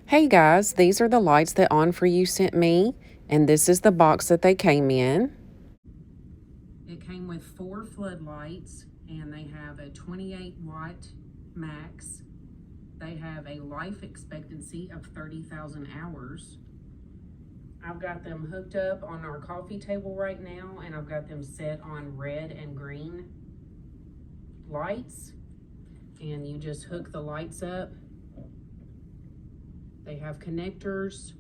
Hey guys, these are the lights that ONFORU sent me, and this is the box that they came in. It came with 4 floodlights, and they have a 28-watt max. They have a life expectancy of 30,000 hours. I've got them hooked up on our coffee table right now, and I've got them set on red and green lights. And you just hook the lights up. They have connectors,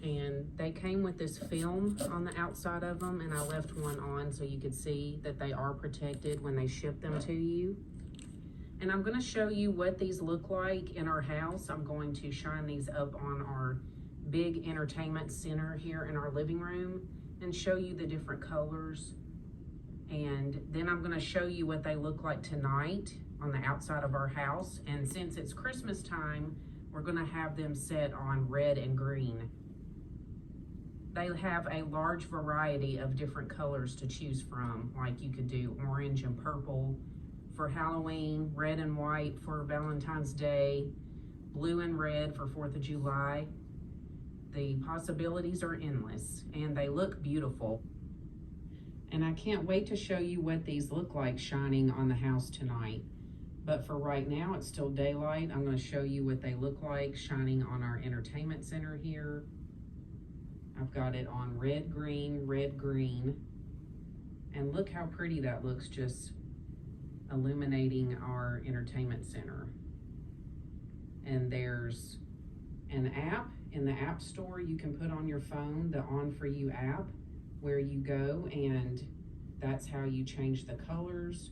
and they came with this film on the outside of them, and I left one on so you could see that they are protected when they ship them to you. And I'm going to show you what these look like in our house. I'm going to shine these up on our big entertainment center here in our living room and show you the different colors. And then I'm going to show you what they look like tonight on the outside of our house. And since it's Christmas time, we're going to have them set on red and green. They have a large variety of different colors to choose from. Like you could do orange and purple for Halloween, red and white for Valentine's Day, blue and red for 4th of July. The possibilities are endless, and they look beautiful. And I can't wait to show you what these look like shining on the house tonight. But for right now, it's still daylight. I'm going to show you what they look like shining on our entertainment center here. I've got it on red, green, and look how pretty that looks, just illuminating our entertainment center. And there's an app in the app store you can put on your phone, the ONFORU app, where you go and that's how you change the colors.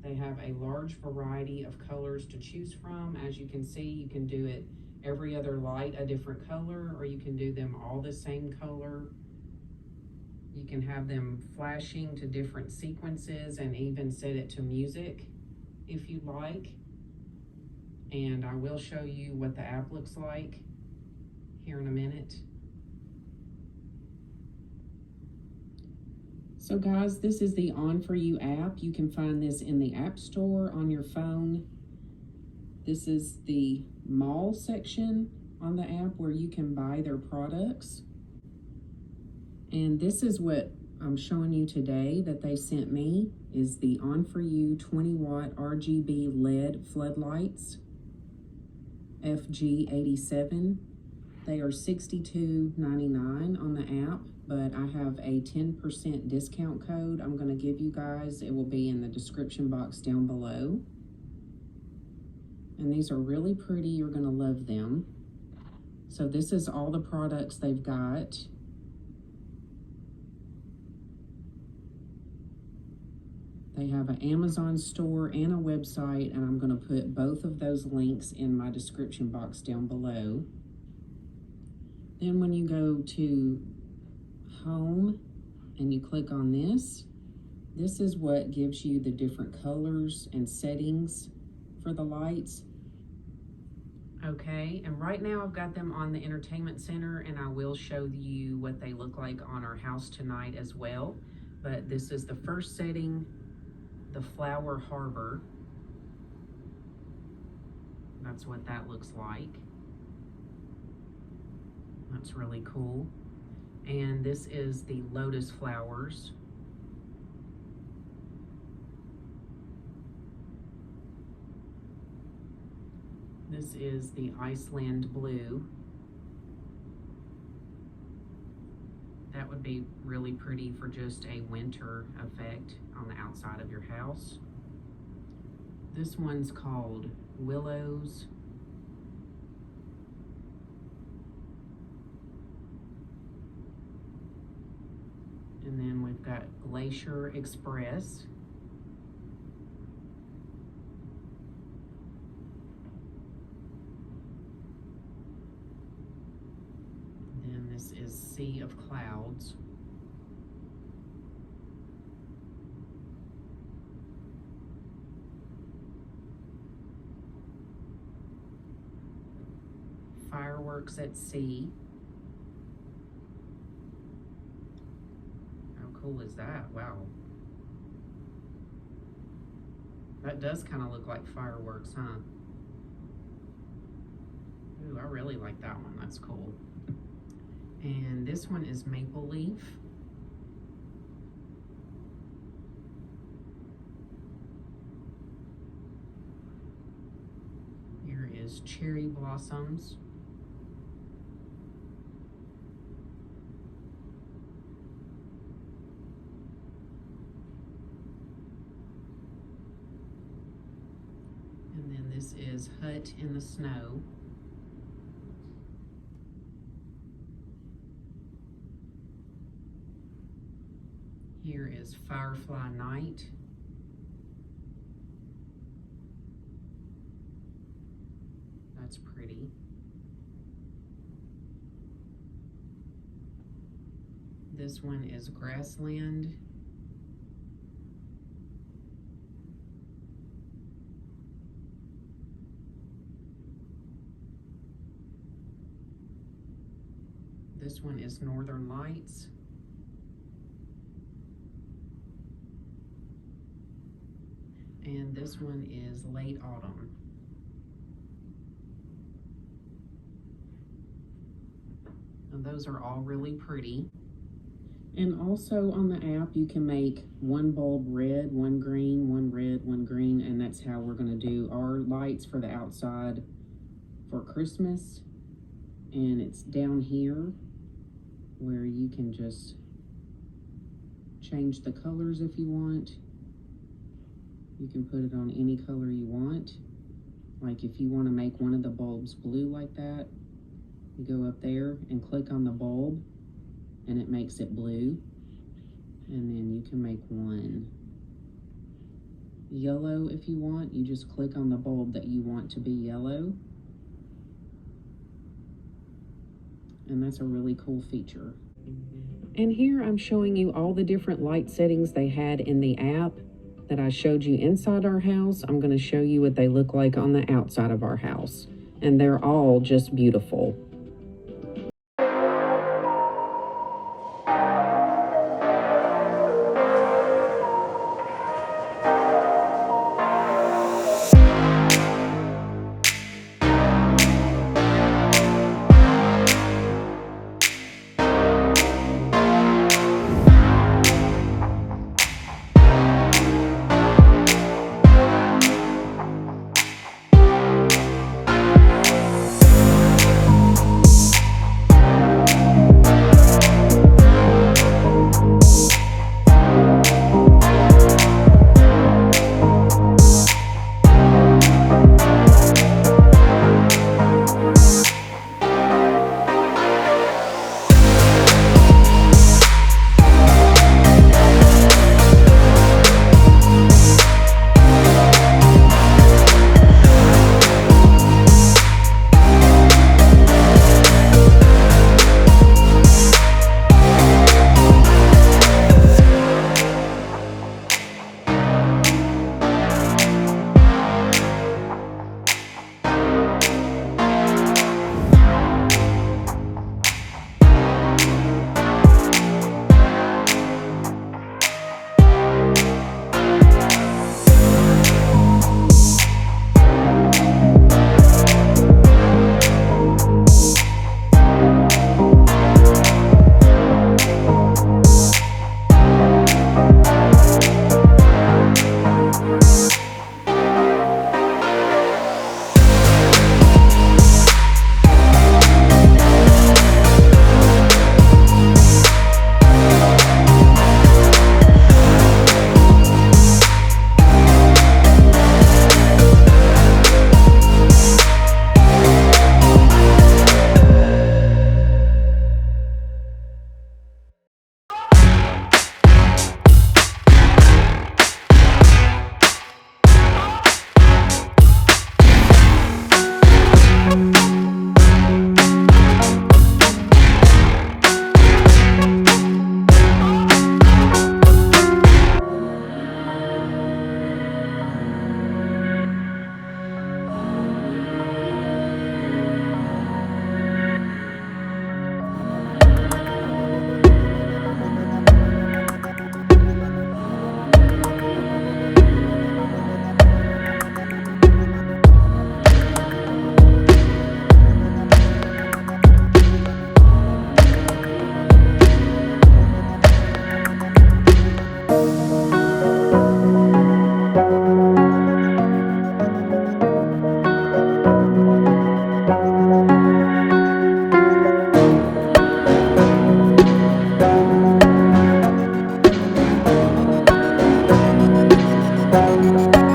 They have a large variety of colors to choose from. As you can see, you can do it every other light a different color, or you can do them all the same color. You can have them flashing to different sequences and even set it to music if you'd like. And I will show you what the app looks like here in a minute. So guys, this is the ONFORU app. You can find this in the App Store on your phone. This is the mall section on the app where you can buy their products. And this is what I'm showing you today that they sent me, is the ONFORU 20-watt RGB LED floodlights, FG87. They are $62.99 on the app, but I have a 10% discount code I'm going to give you guys. It will be in the description box down below. And these are really pretty. You're going to love them. So this is all the products they've got. They have an Amazon store and a website, and I'm going to put both of those links in my description box down below. Then when you go to home and you click on this, this is what gives you the different colors and settings for the lights. Okay, and right now I've got them on the entertainment center, and I will show you what they look like on our house tonight as well. But this is the first setting, the Flower Harbor. That's what that looks like. That's really cool. And this is the lotus flowers. This is the Iceland blue. That would be really pretty for just a winter effect on the outside of your house. This one's called Willows. And then we've got Glacier Express. Then this is Sea of Clouds. Fireworks at Sea. How cool is that? Wow. That does kind of look like fireworks, huh? Ooh, I really like that one. That's cool. And this one is maple leaf. Here is cherry blossoms. And then this is Hut in the Snow. Here is Firefly Night. That's pretty. This one is Grassland. This one is Northern Lights. And this one is Late Autumn. And those are all really pretty. And also on the app, you can make one bulb red, one green, one red, one green, and that's how we're gonna do our lights for the outside for Christmas. And it's down here where you can just change the colors if you want. You can put it on any color you want. Like if you want to make one of the bulbs blue like that, you go up there and click on the bulb and it makes it blue. And then you can make one yellow if you want. You just click on the bulb that you want to be yellow. And that's a really cool feature. And here I'm showing you all the different light settings they had in the app that I showed you inside our house. I'm going to show you what they look like on the outside of our house. And they're all just beautiful. Bye.